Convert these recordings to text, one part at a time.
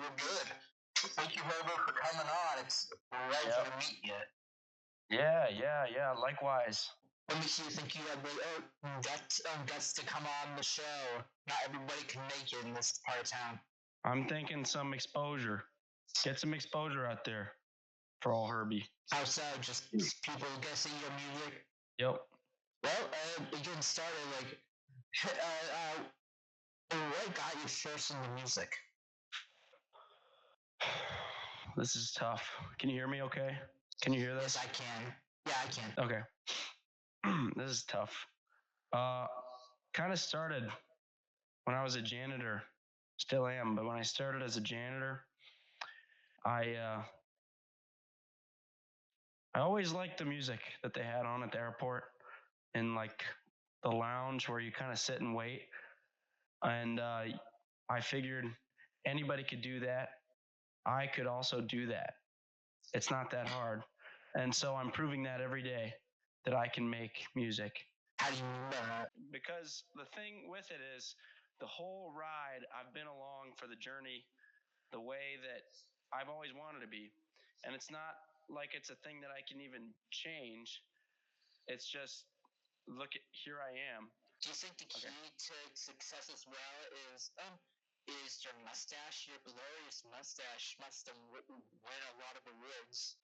we're good. Thank you, Herbert, for coming on. It's great to meet you. Yeah. Likewise. Let me see. Think you have the guts to come on the show. Not everybody can make it in this part of town. I'm thinking some exposure. Get some exposure out there for all Herbie. Outside, just people guessing your music. Yep. Well, getting started. What got you first into music? This is tough. Can you hear me okay? Can you hear this? Yes, I can. Yeah, I can. Okay. This is tough. Kind of started when I was a janitor. Still am, but when I started as a janitor, I always liked the music that they had on at the airport in like the lounge where you kind of sit and wait. And I figured anybody could do that. I could also do that. It's not that hard. And so I'm proving that every day that I can make music. How do you know that? Because the thing with it is the whole ride I've been along for the journey the way that I've always wanted to be. And it's not like it's a thing that I can even change. It's just, look, here I am. Do you think the key to success as well is your mustache? Your glorious mustache must have won a lot of awards.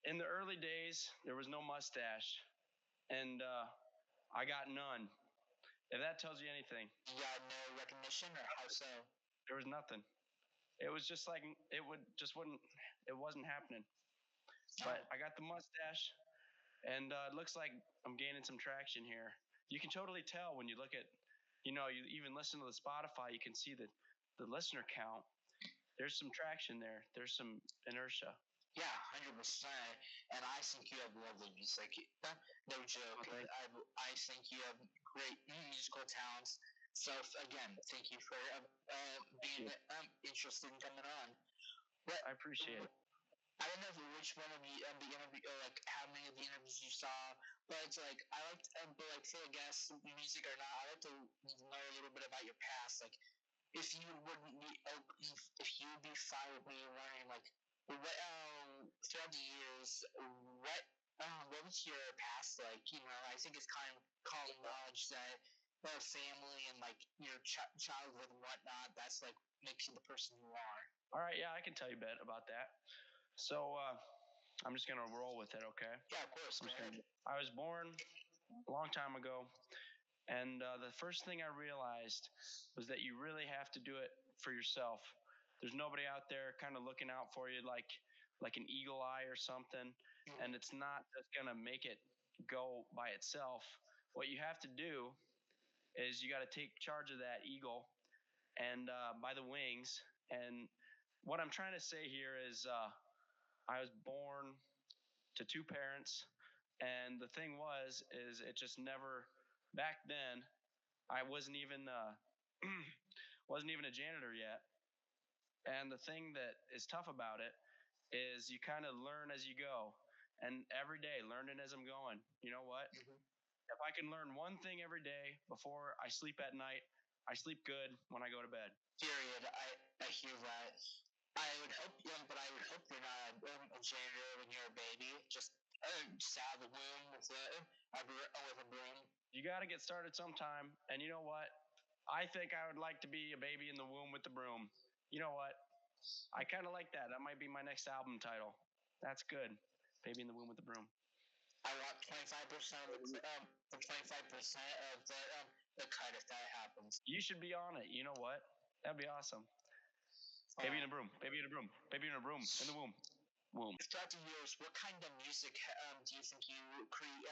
In the early days, there was no mustache, and I got none. If that tells you anything. You got no recognition, or how so? There was nothing. It was just like it wasn't happening. But I got the mustache, and it looks like I'm gaining some traction here. You can totally tell when you look at, you even listen to the Spotify, you can see the listener count. There's some traction there. There's some inertia. Yeah, 100%. And I think you have lovely music. No joke. Okay. I think you have great musical talents. So again, thank you for being interested in coming on. But I appreciate it. I don't know which one of the interview, or like how many of the interviews you saw, but it's like I like, but like for the guests, music or not, I like to know a little bit about your past. Like, if you would be fine with me learning, like, what throughout the years, what was your past like? I think it's kind of common knowledge that family and like your childhood and whatnot, that's like makes you the person you are. All right, yeah, I can tell you a bit about that. So I'm just gonna roll with it, okay? Yeah, of course. I was born a long time ago, and the first thing I realized was that you really have to do it for yourself. There's nobody out there kind of looking out for you like an eagle eye or something, and it's not just gonna make it go by itself. What you have to do is you got to take charge of that eagle and by the wings. And what I'm trying to say here is I was born to two parents, and the thing is it just never, back then, I wasn't even wasn't even a janitor yet. And the thing that is tough about it is you kind of learn as you go, and every day learning as I'm going. You know what? If I can learn one thing every day before I sleep at night, I sleep good when I go to bed. Period. I hear that. I would hope, but I would hope you're not a janitor when you're a baby. Just out of the womb with a broom. You got to get started sometime. And you know what? I think I would like to be a baby in the womb with the broom. You know what? I kind of like that. That might be my next album title. That's good. Baby in the womb with the broom. I want 25% of the 25% of the cut if that happens. You should be on it. You know what? That'd be awesome. Baby in a broom. Baby in a broom. Baby in a broom. In the womb. Womb. Throughout the years, what kind of music do you think you create?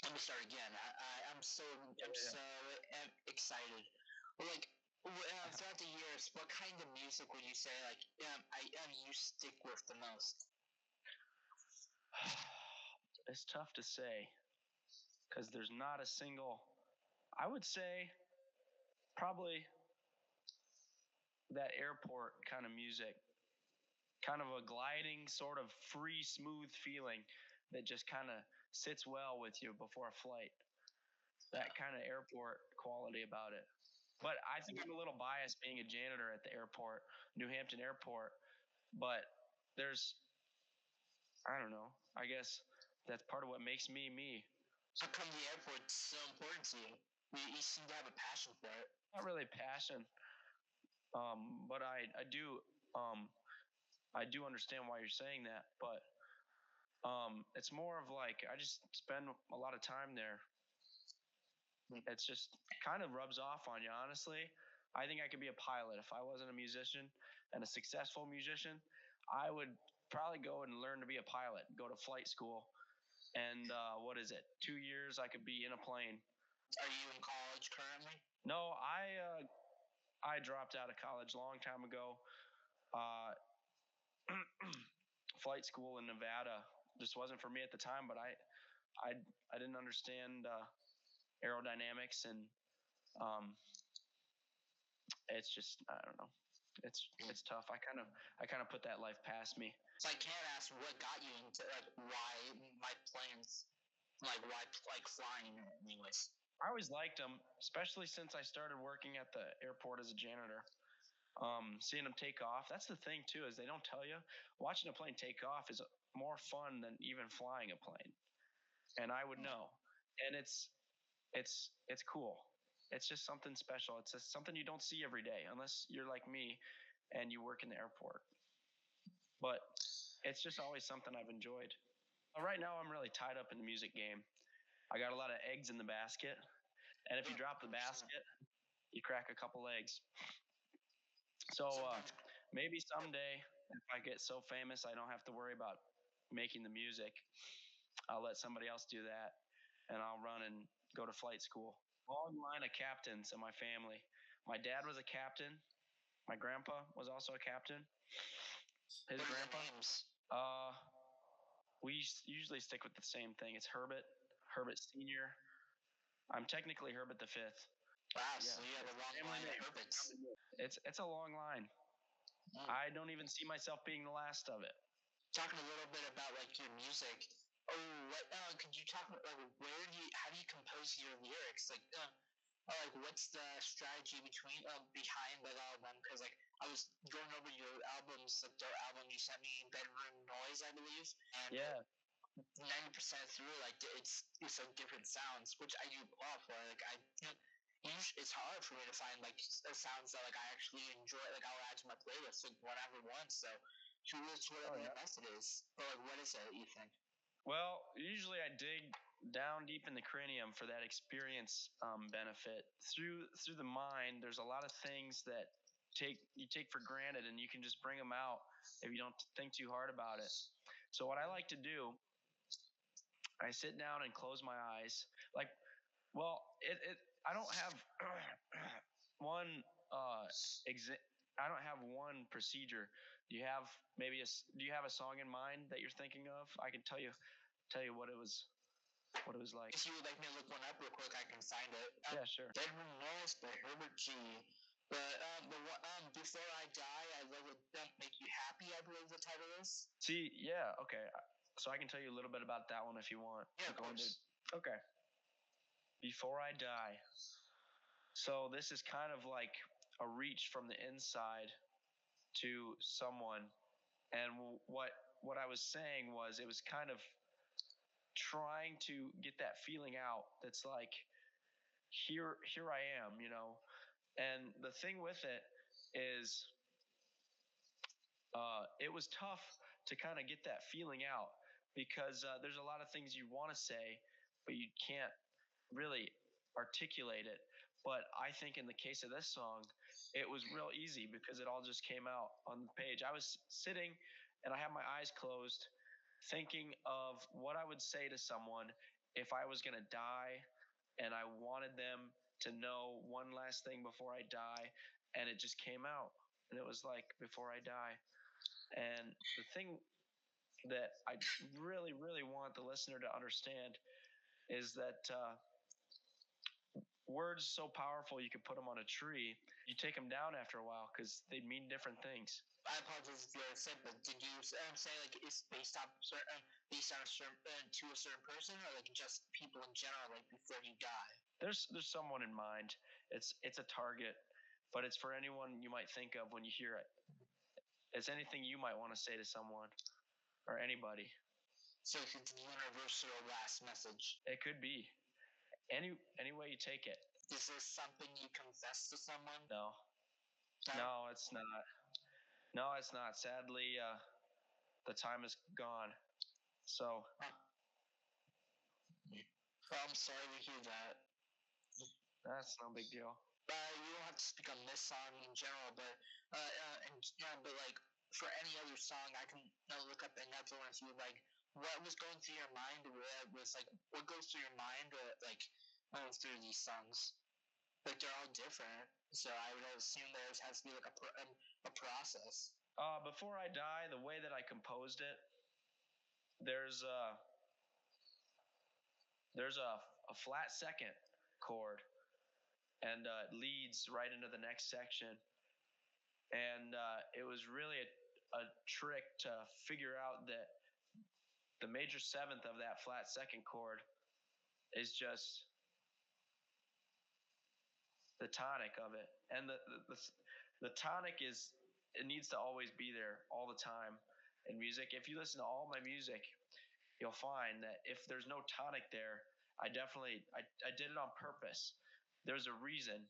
Let me start again. I'm so excited. Like throughout the years, what kind of music would you say you stick with the most? It's tough to say because there's not a single. I would say probably that airport kind of music, kind of a gliding, sort of free, smooth feeling that just kind of sits well with you before a flight. That kind of airport quality about it. But I think I'm a little biased being a janitor at the airport, New Hampton Airport. But I don't know. I guess that's part of what makes me me. How come the airport's so important to you? You seem to have a passion for it. Not really passion, but I do understand why you're saying that. But it's more of like I just spend a lot of time there. It's just kind of rubs off on you, honestly. I think I could be a pilot if I wasn't a musician and a successful musician. I would probably go and learn to be a pilot, go to flight school, and 2 years I could be in a plane. Are you in college currently? No, I dropped out of college a long time ago. Flight school in Nevada just wasn't for me at the time, but I didn't understand aerodynamics, and it's just I don't know. It's tough. I kind of put that life past me. So I can't ask what got you into why planes, why flying anyways. I always liked them, especially since I started working at the airport as a janitor. Seeing them take off. That's the thing too, is they don't tell you. Watching a plane take off is more fun than even flying a plane. And I would know. And it's cool. It's just something special. It's just something you don't see every day unless you're like me and you work in the airport. But it's just always something I've enjoyed. Right now I'm really tied up in the music game. I got a lot of eggs in the basket. And if you drop the basket, you crack a couple eggs. So maybe someday, if I get so famous I don't have to worry about making the music, I'll let somebody else do that, and I'll run and go to flight school. Long line of captains in my family. My dad was a captain. My grandpa was also a captain. His grandpa. We usually stick with the same thing. It's Herbert Sr. I'm technically Herbert the Fifth. Wow, so you have a long line of Herberts. It's a long line. I don't even see myself being the last of it. Talking a little bit about your music. Could you talk about how do you compose your lyrics? What's the strategy behind all of them? Because I was going over your albums, their album you sent me, Bedroom Noise, I believe, and 90% through, it's different sounds, which I do applaud for. It's hard for me to find sounds that I actually enjoy. I'll add to my playlist whenever once. So it's whatever the method is. But what is it you think? Well, usually I dig down deep in the cranium for that experience benefit. Through the mind, there's a lot of things that you take for granted, and you can just bring them out if you don't think too hard about it. So what I like to do, I sit down and close my eyes. I don't have one I don't have one procedure. Do you have a song in mind that you're thinking of? I can tell you what it was like. If you would like me to look one up real quick, I can find it. Yeah, sure. Bedroom Noise by Herbert G. But Before I Die, I Love It Make You Happy, I believe the title is. See, yeah, okay. So I can tell you a little bit about that one if you want. Yeah, of course. Okay. Before I Die. So this is kind of like a reach from the inside to someone. And what I was saying was, it was kind of trying to get that feeling out. That's like, here I am, And the thing with it is, it was tough to kind of get that feeling out, because there's a lot of things you want to say, but you can't really articulate it. But I think in the case of this song, it was real easy because it all just came out on the page. I was sitting and I had my eyes closed, thinking of what I would say to someone if I was going to die, and I wanted them to know one last thing before I die, and it just came out. And it was like, before I die. And the thing that I really, really want the listener to understand is that words so powerful, you could put them on a tree. You take them down after a while because they mean different things. I apologize if you already said, but did you say it's based on a certain to a certain person, or just people in general, before you die? There's someone in mind, It's a target, but it's for anyone you might think of when you hear it. It's anything you might want to say to someone or anybody. So it's the universal last message. It could be. Any way you take it. Is this something you confess to someone? No. No, it's not. No, it's not. Sadly, the time is gone. So. Well, I'm sorry to hear that. That's no big deal. You don't have to speak on this song in general, but like for any other song, I can look up another one if you would like. What was going through your mind? What goes through your mind? Through these songs, like they're all different. So I would assume there has to be like a process. Before I die, the way that I composed it, there's a flat second chord, and it leads right into the next section. And it was really a trick to figure out that the major seventh of that flat second chord is just the tonic of it. And the tonic it needs to always be there all the time in music. If you listen to all my music, you'll find that if there's no tonic there, I did it on purpose. There's a reason.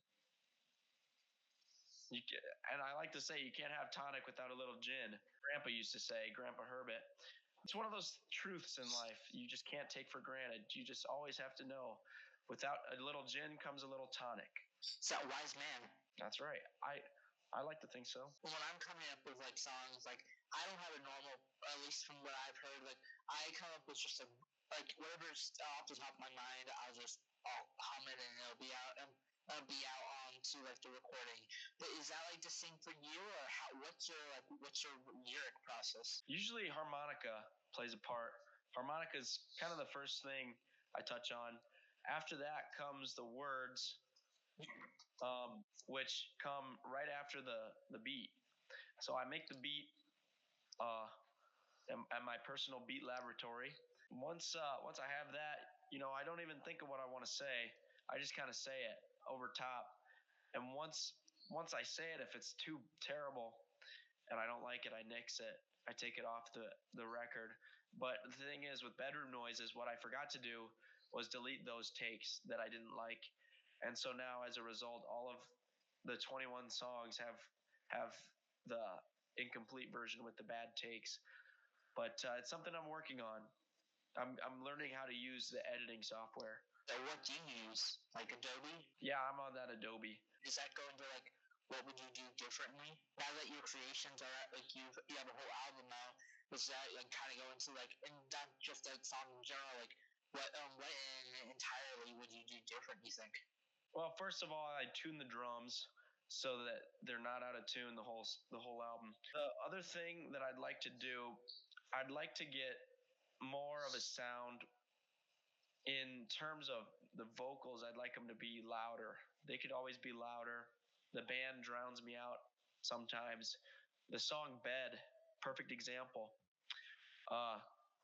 And I like to say you can't have tonic without a little gin. Grandpa used to say, Grandpa Herbert. It's one of those truths in life you just can't take for granted. You just always have to know. Without a little gin comes a little tonic. It's that wise man. That's right. I like to think so. When I'm coming up with like songs, like I don't have a normal, at least from what I've heard, like I come up with just like whatever's off the top of my mind, I'll hum it and it'll be out on to like the recording. But is that like the same for you, or what's your lyric process? Usually harmonica plays a part. Harmonica is kind of the first thing I touch on. After that comes the words, which come right after the beat. So I make the beat at my personal beat laboratory. Once I have that, I don't even think of what I want to say. I just kind of say it over top. And once I say it, if it's too terrible and I don't like it, I nix it. I take it off the record. But the thing is, with bedroom noises, what I forgot to do was delete those takes that I didn't like. And so now, as a result, all of the 21 songs have the incomplete version with the bad takes. But it's something I'm working on. I'm learning how to use the editing software. What do you use? Like Adobe? Yeah, I'm on that Adobe. Does that go into like what would you do differently now that your creations are like you have a whole album now? Does that like kind of go into like, and not just that song in general, like what entirely would you do different, you think? Well, first of all, I tune the drums so that they're not out of tune the whole album. The other thing that I'd like to do, I'd like to get more of a sound in terms of the vocals. I'd like them to be louder. They could always be louder. The band drowns me out sometimes. The song Bed, perfect example,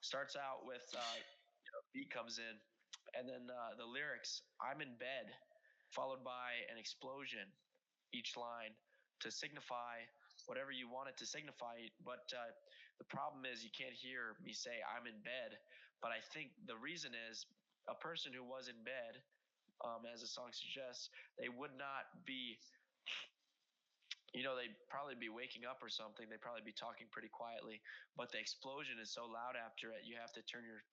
starts out with beat comes in, and then the lyrics, I'm in bed, followed by an explosion each line to signify whatever you want it to signify. But the problem is you can't hear me say I'm in bed. But I think the reason is a person who was in bed, as the song suggests, they would not be, they'd probably be waking up or something. They'd probably be talking pretty quietly. But the explosion is so loud after it, you have to turn your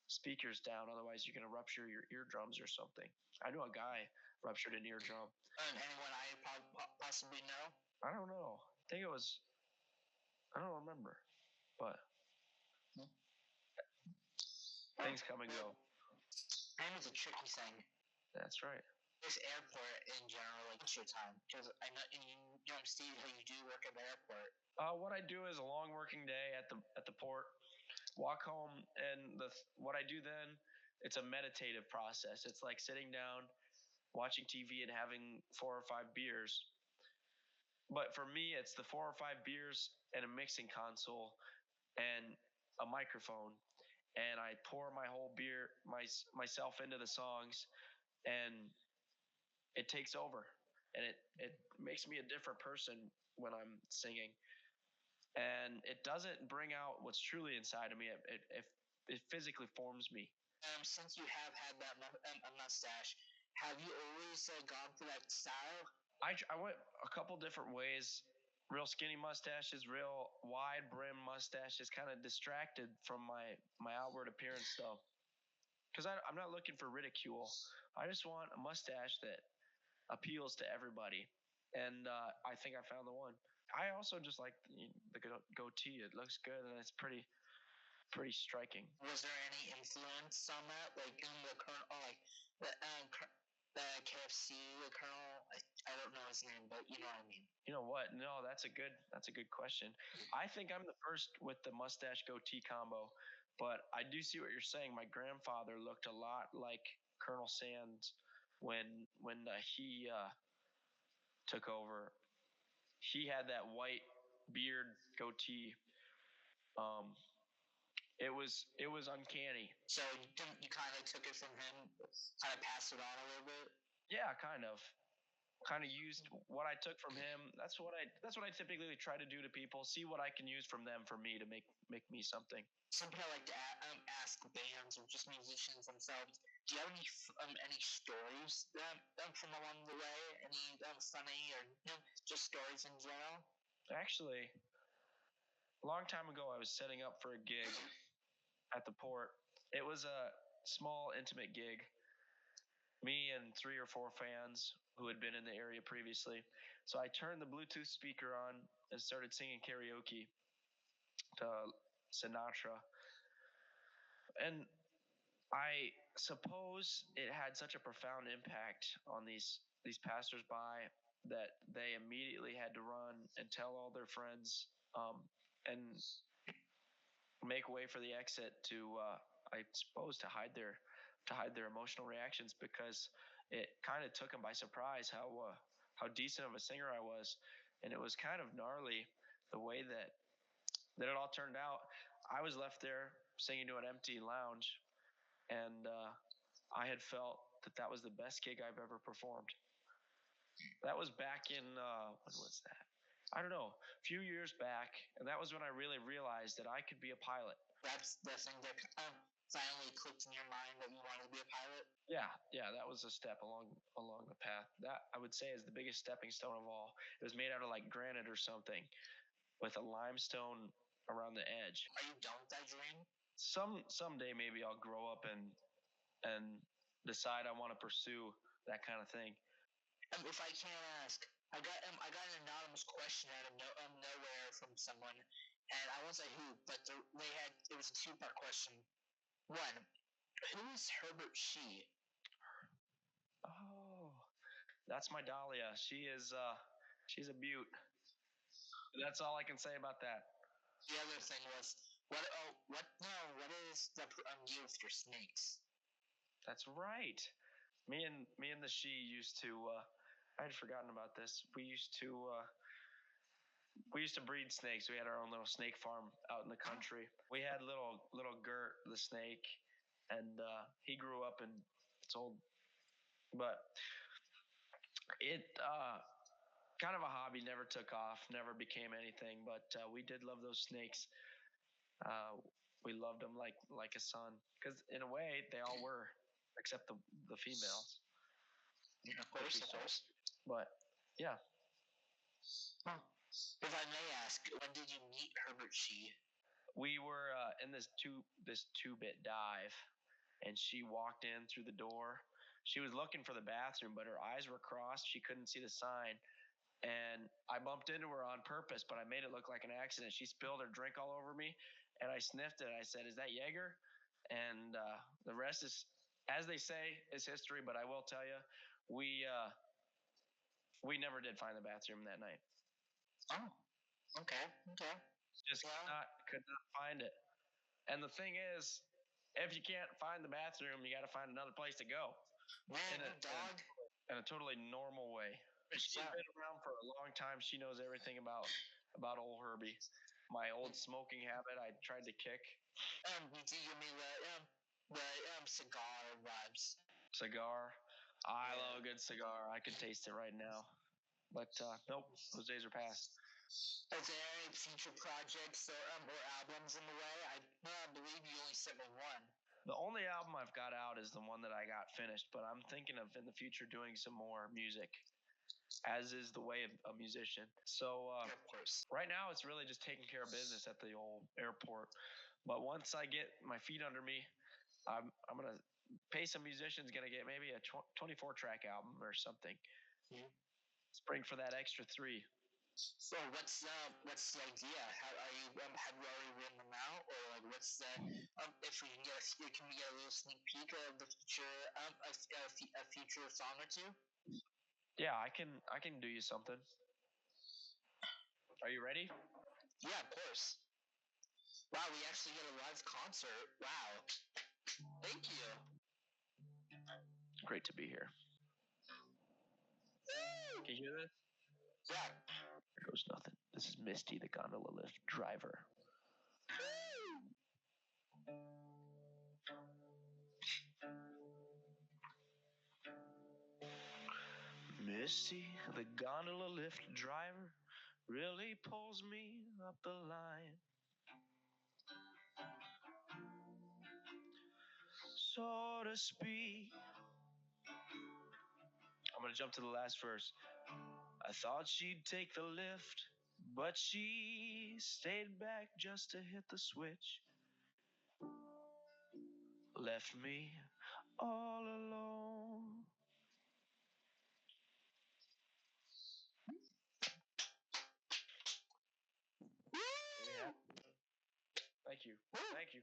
speakers down. Otherwise, you're going to rupture your eardrums or something. I know a guy ruptured an eardrum. Anyone I possibly know? I don't know. I don't remember. But things come and go. Time is a tricky thing. That's right. This airport in general, like, what's your time? Because I know, Steve, how you do work at the airport. What I do is a long working day at the port. Walk home, and what I do then, it's a meditative process. It's like sitting down, watching TV, and having 4 or 5 beers. But for me, it's the 4 or 5 beers and a mixing console and a microphone. And I pour my whole beer, myself into the songs, and it takes over. and it makes me a different person when I'm singing. And it doesn't bring out what's truly inside of me. It physically forms me. Since you have had that a mustache, have you always gone for that style? I went a couple different ways. Real skinny mustaches, real wide brim mustaches, kind of distracted from my outward appearance though. Because I'm not looking for ridicule. I just want a mustache that appeals to everybody. And I think I found the one. I also just like the goatee. It looks good and it's pretty striking. Was there any influence on that, like in the Colonel, like the KFC, the Colonel? I don't know his name, but you know what I mean. You know what? No, that's a good question. I think I'm the first with the mustache goatee combo, but I do see what you're saying. My grandfather looked a lot like Colonel Sanders when he took over. He had that white beard goatee. It was uncanny. So you kind of took it from him, kind of passed it on a little bit. Yeah, kind of used what I took from him. That's what I typically try to do to people. See what I can use from them for me to make me something. Something I like to ask bands or just musicians themselves. Do you have any stories from along the way? Any funny or just stories in general? Actually, a long time ago, I was setting up for a gig at the port. It was a small, intimate gig. Me and 3 or 4 fans who had been in the area previously. So I turned the Bluetooth speaker on and started singing karaoke to Sinatra. And I suppose it had such a profound impact on these passersby that they immediately had to run and tell all their friends and make way for the exit to, I suppose, to hide their emotional reactions, because it kind of took them by surprise how decent of a singer I was, and it was kind of gnarly the way that it all turned out. I was left there singing to an empty lounge, and I had felt that was the best gig I've ever performed. That was back in when was that? I don't know, a few years back, and that was when I really realized that I could be a pilot. That's the thing that finally clicked in your mind that you wanted to be a pilot? Yeah, that was a step along the path. That I would say is the biggest stepping stone of all. It was made out of like granite or something, with a limestone around the edge. Are you done with that dream? Someday maybe I'll grow up and decide I want to pursue that kind of thing. If I can ask, I got an anonymous question out of nowhere from someone, and I won't say who, but it was a 2-part question. One, who is Herbert G? Oh, that's my Dahlia. She's a beaut. That's all I can say about that. The other thing was, what is the deal with your snakes? That's right. Me and the she used to. I had forgotten about this. We used to breed snakes. We had our own little snake farm out in the country. We had little Gert the snake, and he grew up and it's old, but it kind of a hobby, never took off, never became anything. But we did love those snakes. We loved them like a son, because in a way they all were, except the females. Yeah, of course. But yeah. Huh. If I may ask, when did you meet Herbert G? We were in this 2-bit dive, and she walked in through the door. She was looking for the bathroom, but her eyes were crossed. She couldn't see the sign. And I bumped into her on purpose, but I made it look like an accident. She spilled her drink all over me, and I sniffed it. I said, "Is that Jaeger?" And the rest is, as they say, is history. But I will tell you, we never did find the bathroom that night. Oh, okay. Just could not find it. And the thing is, if you can't find the bathroom, you got to find another place to go. Man, dog. In a totally normal way. She's been around for a long time. She knows everything about old Herbie. My old smoking habit, I tried to kick. Do you mean the cigar vibes? Cigar? I love a good cigar. I can taste it right now. But nope, those days are past. Are there any future projects or albums in the way? I believe you only sent me one. The only album I've got out is the one that I got finished, but I'm thinking of in the future doing some more music, as is the way of a musician. So of course. Right now it's really just taking care of business at the old airport. But once I get my feet under me, I'm gonna pay some musicians, gonna get maybe a 24-track album or something. Mm-hmm. Spring for that extra 3. So what's the idea? How are you? Have you already written them out, or like what's the? If we can we get a little sneak peek of the future, a future song or two? Yeah, I can do you something. Are you ready? Yeah, of course. Wow, we actually get a live concert. Wow, thank you. Great to be here. Can you hear this? Yeah. There goes nothing. This is Misty, the gondola lift driver. Misty, the gondola lift driver, really pulls me up the line. So to speak. I'm going to jump to the last verse. I thought she'd take the lift, but she stayed back just to hit the switch. Left me all alone. Yeah. Thank you. Thank you.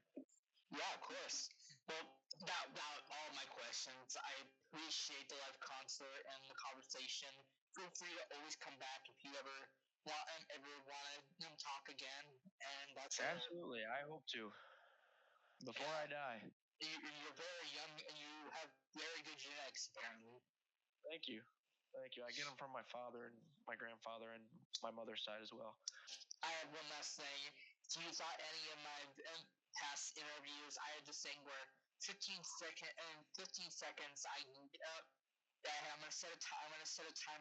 Yeah, of course. Well, that all my questions. I appreciate the live concert and the conversation. Feel free to always come back if you ever want to talk again. And that's absolutely. I hope to. Before I die. You're very young and you have very good genetics, apparently. Thank you. Thank you. I get them from my father and my grandfather and my mother's side as well. I have one last thing. If you thought any of my past interviews, I had this thing where 15 seconds. I'm gonna set a timer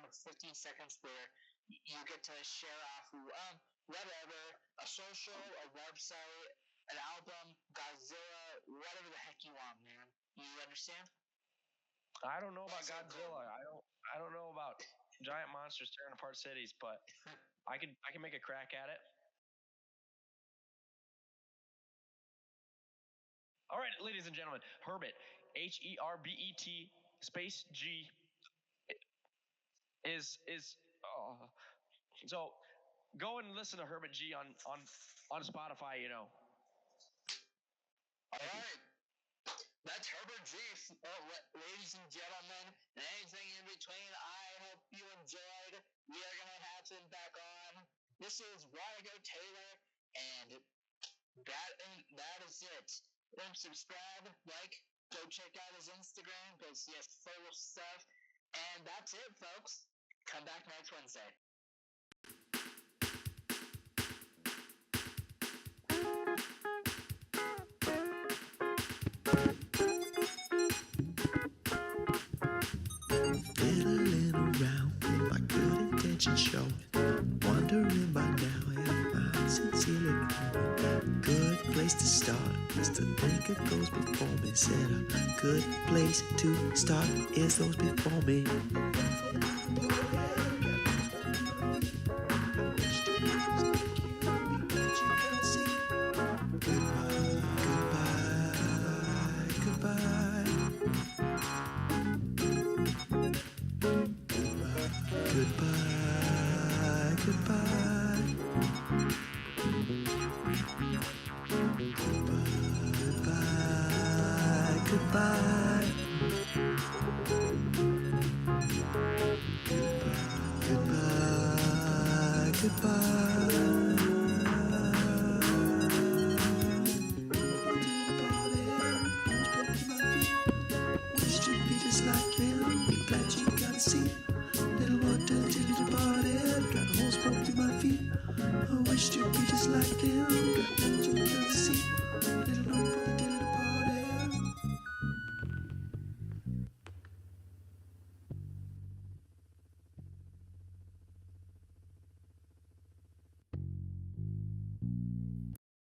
of 15 seconds where you get to share off whatever, a social, a website, an album, Godzilla, whatever the heck you want, man. You understand? I don't know about Godzilla. I don't know about giant monsters tearing apart cities, but I can make a crack at it. All right, ladies and gentlemen, Herbert, Herbet space G is so go and listen to Herbert G on Spotify, you know. All right. That's Herbert G, ladies and gentlemen, and anything in between. I hope you enjoyed. We are going to have him back on. This is Why Go Taylor, and that is it. Subscribe, like, go check out his Instagram because he has full stuff. And that's it, folks. Come back next Wednesday. Fiddling around with my good intentions showing, wondering by now if I'm sincerely growing. Good place to start is to think of those before me. Said a good place to start is those before me. I wish to be just like them, but you can't see. Little